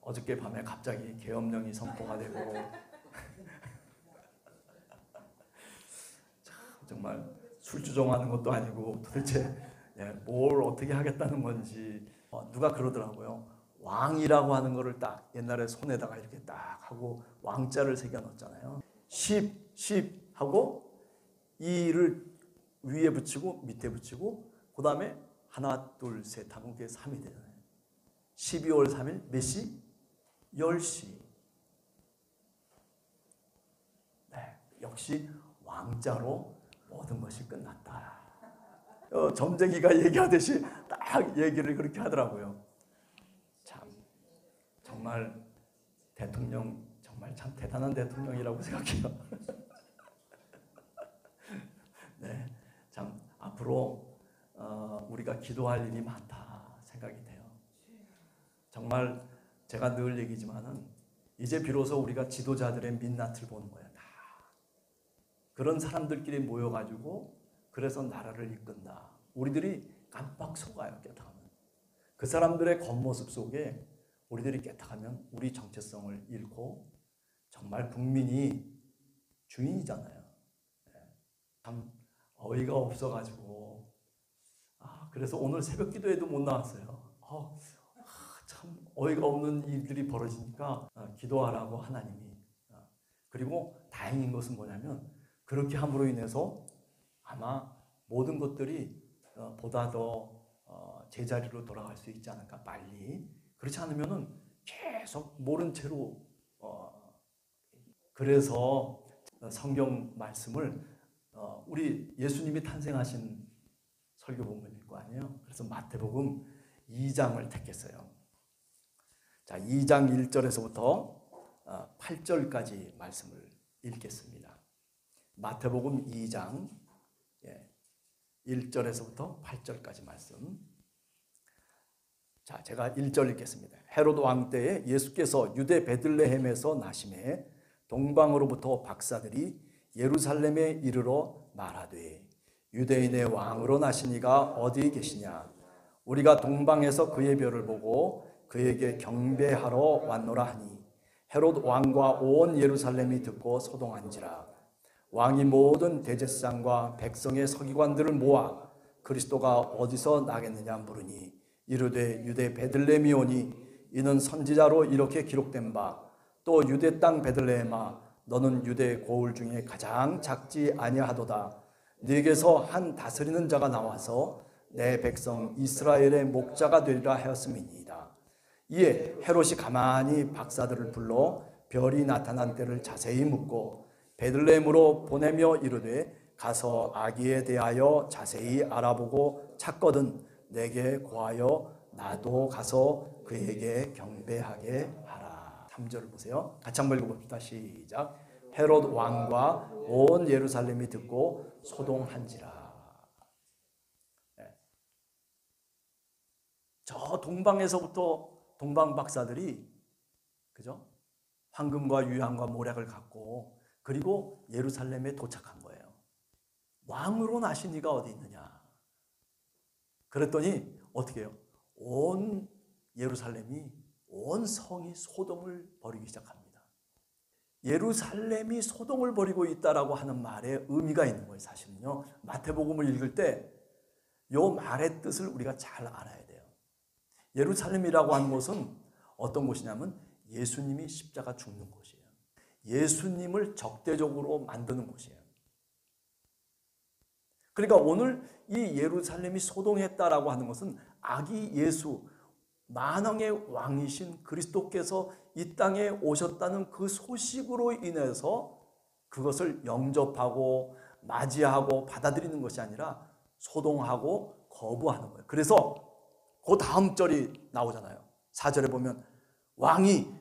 어저께 밤에 갑자기 계엄령이 선포가 되고 참 정말 술주정하는 것도 아니고 도대체 뭘 어떻게 하겠다는 건지. 누가 그러더라고요. 왕이라고 하는 거를 딱 옛날에 손에다가 이렇게 딱 하고 왕자를 새겨 넣었잖아요. 10 하고 이를 위에 붙이고 밑에 붙이고 그 다음에 하나 둘 셋 하면 그게 3이 되잖아요. 12월 3일 몇 시? 10시. 네, 역시 왕자로 모든 것이 끝났다. 점쟁이가 얘기하듯이 딱 얘기를 그렇게 하더라고요. 참 정말 대통령 정말 참 대단한 대통령이라고 생각해요. 네, 참 앞으로 우리가 기도할 일이 많다 생각이 돼요. 정말 제가 늘 얘기지만은 이제 비로소 우리가 지도자들의 민낯을 보는 거예요. 다 그런 사람들끼리 모여가지고 그래서 나라를 이끈다. 우리들이 깜빡 속아요. 깨닫하면 그 사람들의 겉모습 속에 우리들이 깨닫하면 우리 정체성을 잃고 정말 국민이 주인이잖아요. 참 어이가 없어가지고 그래서 오늘 새벽 기도에도 못 나왔어요. 참 어이가 없는 일들이 벌어지니까 기도하라고 하나님이. 그리고 다행인 것은 뭐냐면 그렇게 함으로 인해서 아마 모든 것들이 보다 더 제자리로 돌아갈 수 있지 않을까 빨리. 그렇지 않으면은 계속 모른 채로 그래서 성경 말씀을 우리 예수님이 탄생하신 설교본문일 거 아니에요. 그래서 마태복음 2장을 택했어요. 자, 2장 1절에서부터 8절까지 말씀을 읽겠습니다. 마태복음 2장 1절에서부터 8절까지 말씀. 자, 제가 1절 읽겠습니다. 헤롯 왕 때에 예수께서 유대 베들레헴에서 나심에 동방으로부터 박사들이 예루살렘에 이르러 말하되 유대인의 왕으로 나신 이가 어디 계시냐? 우리가 동방에서 그의 별을 보고 그에게 경배하러 왔노라 하니 헤롯 왕과 온 예루살렘이 듣고 소동한지라. 왕이 모든 대제사장과 백성의 서기관들을 모아 그리스도가 어디서 나겠느냐 물으니 이르되 유대 베들레헴이오니 이는 선지자로 이렇게 기록된 바 또 유대 땅 베들레헴아 너는 유대 고을 중에 가장 작지 아니하도다. 네게서 한 다스리는 자가 나와서 내 백성 이스라엘의 목자가 되리라 하였음이니이다. 이에 헤롯이 가만히 박사들을 불러 별이 나타난 때를 자세히 묻고 베들레헴으로 보내며 이르되 가서 아기에 대하여 자세히 알아보고 찾거든 내게 고하여 나도 가서 그에게 경배하게 하라. 3절을 보세요. 같이 한번 읽어봅시다. 시작. 헤롯 왕과 온 예루살렘이 듣고 소동한지라. 저 동방에서부터 동방 박사들이 그죠? 황금과 유향과 모략을 갖고 그리고 예루살렘에 도착한 거예요. 왕으로 나신 이가 어디 있느냐? 그랬더니 어떻게 해요? 온 예루살렘이 온 성이 소동을 벌이기 시작합니다. 예루살렘이 소동을 벌이고 있다라고 하는 말에 의미가 있는 거예요. 사실은요. 마태복음을 읽을 때 이 말의 뜻을 우리가 잘 알아야 돼요. 예루살렘이라고 하는 곳은 어떤 곳이냐면 예수님이 십자가 죽는 곳이에요. 예수님을 적대적으로 만드는 곳이에요. 그러니까 오늘 이 예루살렘이 소동했다라고 하는 것은 아기 예수 만왕의 왕이신 그리스도께서 이 땅에 오셨다는 그 소식으로 인해서 그것을 영접하고 맞이하고 받아들이는 것이 아니라 소동하고 거부하는 거예요. 그래서 그 다음 절이 나오잖아요. 4절에 보면 왕이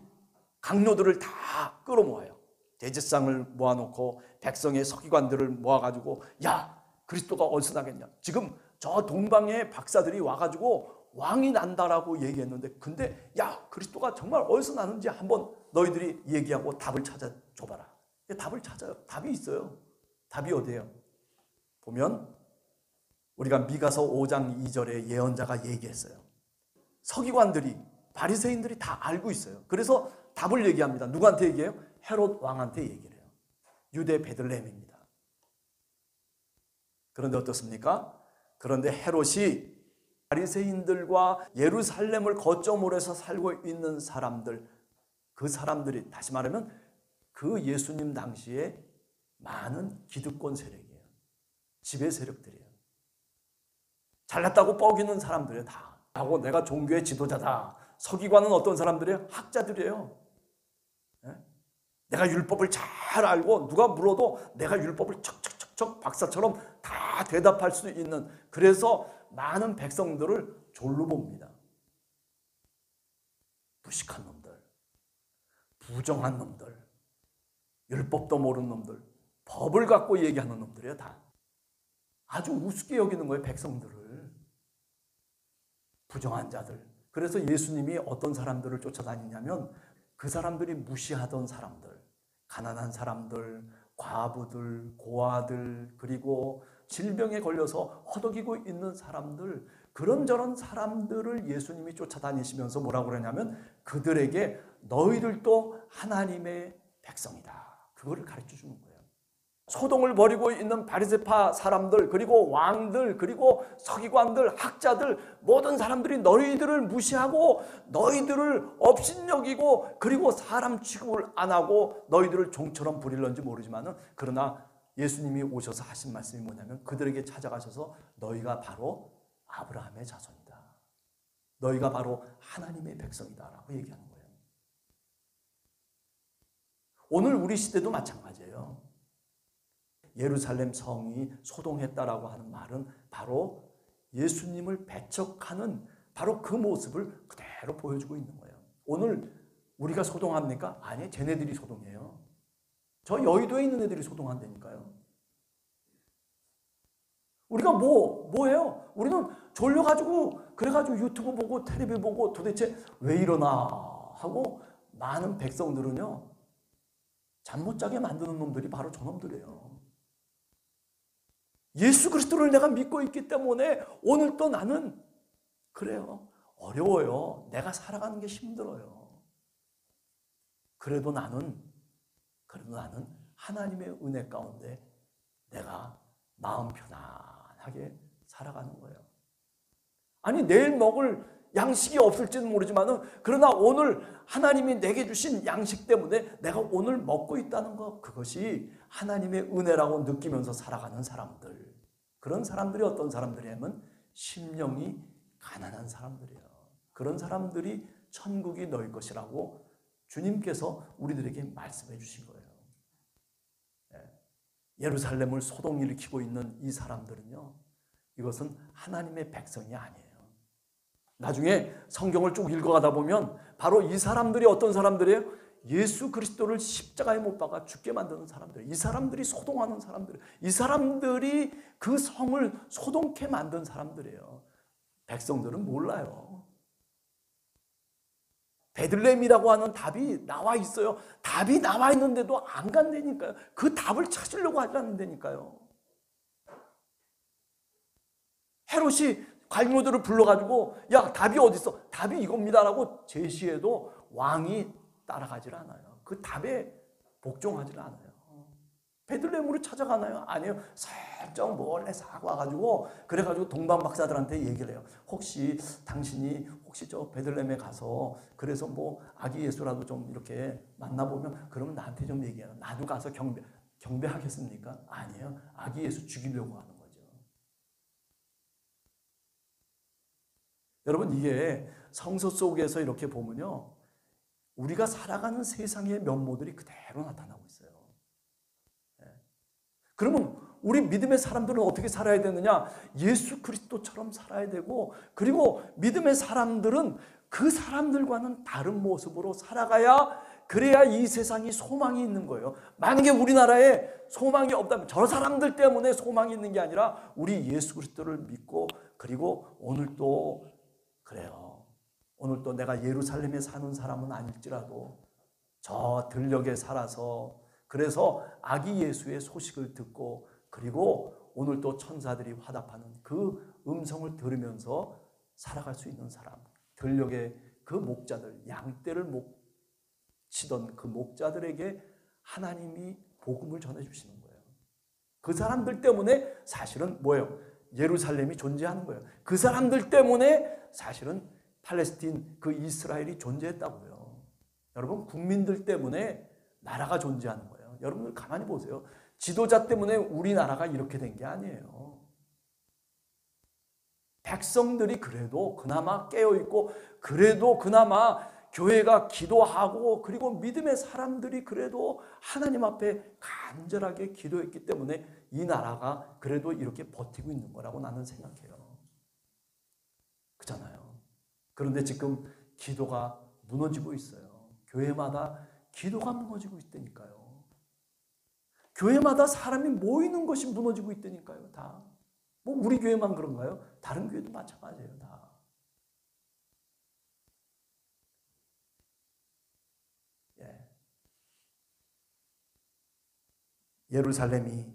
강요들을 다 끌어모아요. 대제사장을 모아놓고 백성의 서기관들을 모아가지고 야 그리스도가 어디서 나겠냐. 지금 저 동방의 박사들이 와가지고 왕이 난다라고 얘기했는데 근데 야 그리스도가 정말 어디서 나는지 한번 너희들이 얘기하고 답을 찾아줘봐라. 답을 찾아요. 답이 있어요. 답이 어디예요? 보면 우리가 미가서 5장 2절에 예언자가 얘기했어요. 서기관들이 바리새인들이 다 알고 있어요. 그래서 답을 얘기합니다. 누구한테 얘기해요? 헤롯 왕한테 얘기를 해요. 유대 베들레헴입니다. 그런데 어떻습니까? 그런데 헤롯이 바리새인들과 예루살렘을 거점으로 해서 살고 있는 사람들, 그 사람들이 다시 말하면 그 예수님 당시에 많은 기득권 세력이에요. 지배 세력들이에요. 잘났다고 뻐기는 사람들이에요. 다. 하고 내가 종교의 지도자다. 서기관은 어떤 사람들이에요? 학자들이에요. 내가 율법을 잘 알고 누가 물어도 내가 율법을 척척척척 박사처럼 다 대답할 수 있는, 그래서 많은 백성들을 졸로 봅니다. 무식한 놈들, 부정한 놈들, 율법도 모르는 놈들, 법을 갖고 얘기하는 놈들이에요. 다 아주 우습게 여기는 거예요. 백성들을. 부정한 자들. 그래서 예수님이 어떤 사람들을 쫓아다니냐면 그 사람들이 무시하던 사람들, 가난한 사람들, 과부들, 고아들, 그리고 질병에 걸려서 허덕이고 있는 사람들, 그런저런 사람들을 예수님이 쫓아다니시면서 뭐라고 그러냐면 그들에게 너희들도 하나님의 백성이다. 그거를 가르쳐 주는 거예요. 소동을 벌이고 있는 바리새파 사람들, 그리고 왕들, 그리고 서기관들, 학자들, 모든 사람들이 너희들을 무시하고 너희들을 업신여기고 그리고 사람 취급을 안 하고 너희들을 종처럼 부릴런지 모르지만은, 그러나 예수님이 오셔서 하신 말씀이 뭐냐면 그들에게 찾아가셔서 너희가 바로 아브라함의 자손이다. 너희가 바로 하나님의 백성이다 라고 얘기하는 거예요. 오늘 우리 시대도 마찬가지예요. 예루살렘 성이 소동했다라고 하는 말은 바로 예수님을 배척하는 바로 그 모습을 그대로 보여주고 있는 거예요. 오늘 우리가 소동합니까? 아니, 쟤네들이 소동해요. 저 여의도에 있는 애들이 소동한다니까요. 우리가 뭐예요? 우리는 졸려가지고 그래가지고 유튜브 보고 텔레비 보고 도대체 왜 이러나 하고, 많은 백성들은요 잠 못 자게 만드는 놈들이 바로 저놈들이에요. 예수 그리스도를 내가 믿고 있기 때문에 오늘 또 나는 그래요. 어려워요. 내가 살아가는 게 힘들어요. 그래도 나는 하나님의 은혜 가운데 내가 마음 편안하게 살아가는 거예요. 아니, 내일 먹을 양식이 없을지는 모르지만은 그러나 오늘 하나님이 내게 주신 양식 때문에 내가 오늘 먹고 있다는 것, 그것이 하나님의 은혜라고 느끼면서 살아가는 사람들, 그런 사람들이 어떤 사람들이냐면 심령이 가난한 사람들이에요. 그런 사람들이 천국이 너희 것이라고 주님께서 우리들에게 말씀해 주신 거예요. 예루살렘을 소동일으키고 있는 이 사람들은요, 이것은 하나님의 백성이 아니에요. 나중에 성경을 쭉 읽어가다 보면 바로 이 사람들이 어떤 사람들이에요? 예수 그리스도를 십자가에 못 박아 죽게 만드는 사람들, 이 사람들이 소동하는 사람들, 이 사람들이 그 성을 소동케 만든 사람들이에요. 백성들은 몰라요. 베들레헴이라고 하는 답이 나와 있어요. 답이 나와 있는데도 안 간다니까요. 그 답을 찾으려고 하지 않는다니까요. 헤롯이 관료들을 불러가지고 야, 답이 어디 있어? 답이 이겁니다라고 제시해도 왕이 따라가질 않아요. 그 답에 복종하질 않아요. 베들레헴으로 찾아가나요? 아니에요. 살짝 몰래 싹 와가지고 그래가지고 동방 박사들한테 얘기를 해요. 혹시 당신이 저 베들레헴에 가서 그래서 뭐 아기 예수라도 좀 이렇게 만나보면 그러면 나한테 좀 얘기해요. 나도 가서 경배하겠습니까? 아니에요. 아기 예수 죽이려고 하는 거죠. 여러분, 이게 성서 속에서 이렇게 보면요, 우리가 살아가는 세상의 면모들이 그대로 나타나고 있어요. 그러면 우리 믿음의 사람들은 어떻게 살아야 되느냐? 예수 그리스도처럼 살아야 되고, 그리고 믿음의 사람들은 그 사람들과는 다른 모습으로 살아가야, 그래야 이 세상이 소망이 있는 거예요. 만약에 우리나라에 소망이 없다면 저 사람들 때문에 소망이 있는 게 아니라 우리 예수 그리스도를 믿고, 그리고 오늘도 그래요. 오늘도 내가 예루살렘에 사는 사람은 아닐지라도 저 들녘에 살아서 그래서 아기 예수의 소식을 듣고, 그리고 오늘 또 천사들이 화답하는 그 음성을 들으면서 살아갈 수 있는 사람, 들녘에 그 목자들, 양떼를 치던 그 목자들에게 하나님이 복음을 전해주시는 거예요. 그 사람들 때문에 사실은 뭐예요? 예루살렘이 존재하는 거예요. 그 사람들 때문에 사실은 팔레스틴, 그 이스라엘이 존재했다고요. 여러분, 국민들 때문에 나라가 존재하는 거예요. 여러분들 가만히 보세요. 지도자 때문에 우리나라가 이렇게 된 게 아니에요. 백성들이 그래도 그나마 깨어있고, 그래도 그나마 교회가 기도하고, 그리고 믿음의 사람들이 그래도 하나님 앞에 간절하게 기도했기 때문에 이 나라가 그래도 이렇게 버티고 있는 거라고 나는 생각해요. 그렇잖아요. 그런데 지금 기도가 무너지고 있어요. 교회마다 기도가 무너지고 있다니까요. 교회마다 사람이 모이는 것이 무너지고 있다니까요. 다. 뭐 우리 교회만 그런가요? 다른 교회도 마찬가지예요. 다. 예. 예루살렘이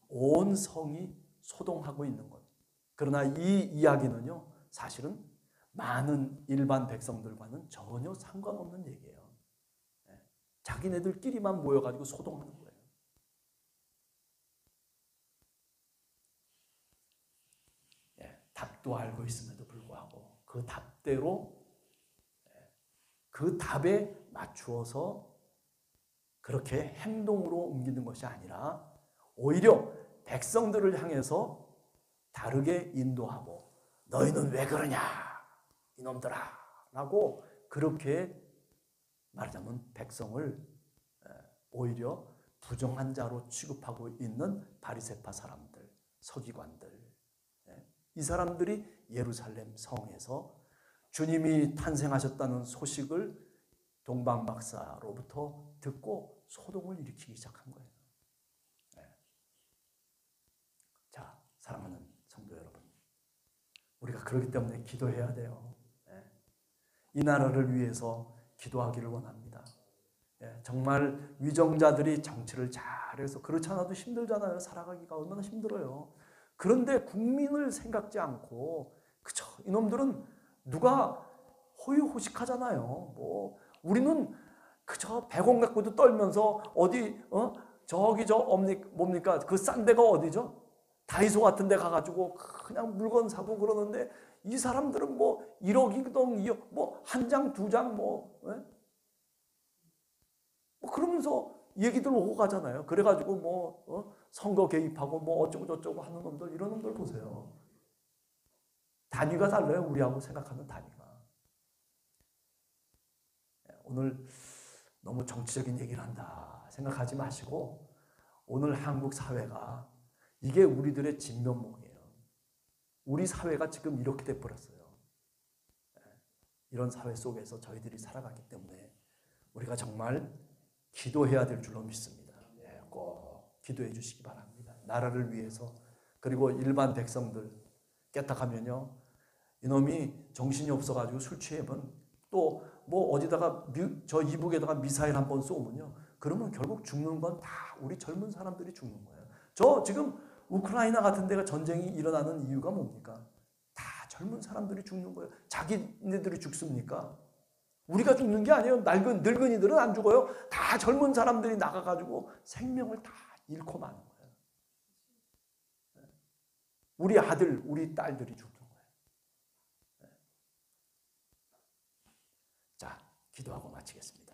온 성이 소동하고 있는 것. 그러나 이 이야기는요, 사실은 많은 일반 백성들과는 전혀 상관없는 얘기예요. 예. 자기네들끼리만 모여가지고 소동하는 거예요. 답도 알고 있음에도 불구하고 그 답대로, 그 답에 맞추어서 그렇게 행동으로 옮기는 것이 아니라 오히려 백성들을 향해서 다르게 인도하고, 너희는 왜 그러냐 이놈들아 라고, 그렇게 말하자면 백성을 오히려 부정한 자로 취급하고 있는 바리새파 사람들, 서기관들, 이 사람들이 예루살렘 성에서 주님이 탄생하셨다는 소식을 동방박사로부터 듣고 소동을 일으키기 시작한 거예요. 자, 사랑하는 성도 여러분, 우리가 그렇기 때문에 기도해야 돼요. 이 나라를 위해서 기도하기를 원합니다. 정말 위정자들이 정치를 잘해서, 그렇지 않아도 힘들잖아요. 살아가기가 얼마나 힘들어요. 그런데 국민을 생각지 않고, 그쵸, 이놈들은 누가 호의호식하잖아요. 뭐 우리는 그저 100원 갖고도 떨면서 어디 저기 뭡니까 그 싼 데가 어디죠? 다이소 같은 데 가가지고 그냥 물건 사고 그러는데, 이 사람들은 뭐 1억이든 뭐 한 장, 두 장 뭐 그러면서 얘기들 오고 가잖아요. 그래가지고 뭐 선거 개입하고 뭐 어쩌고 저쩌고 하는 놈들, 이런 놈들 보세요. 단위가 달라요. 우리하고 생각하는 단위가. 오늘 너무 정치적인 얘기를 한다 생각하지 마시고, 오늘 한국 사회가 이게 우리들의 진면목이에요. 우리 사회가 지금 이렇게 돼버렸어요. 이런 사회 속에서 저희들이 살아가기 때문에 우리가 정말 기도해야 될 줄로 믿습니다. 꼭 기도해 주시기 바랍니다. 나라를 위해서. 그리고 일반 백성들 깨딱하면요, 이놈이 정신이 없어가지고 술 취하면 또 뭐 어디다가 저 이북에다가 미사일 한번 쏘면요, 그러면 결국 죽는 건 다 우리 젊은 사람들이 죽는 거예요. 저 지금 우크라이나 같은 데가 전쟁이 일어나는 이유가 뭡니까? 다 젊은 사람들이 죽는 거예요. 자기네들이 죽습니까? 우리가 죽는 게 아니에요. 늙은이들은 안 죽어요. 다 젊은 사람들이 나가가지고 생명을 다 잃고 마는 거예요. 우리 아들, 우리 딸들이 죽는 거예요. 자, 기도하고 마치겠습니다.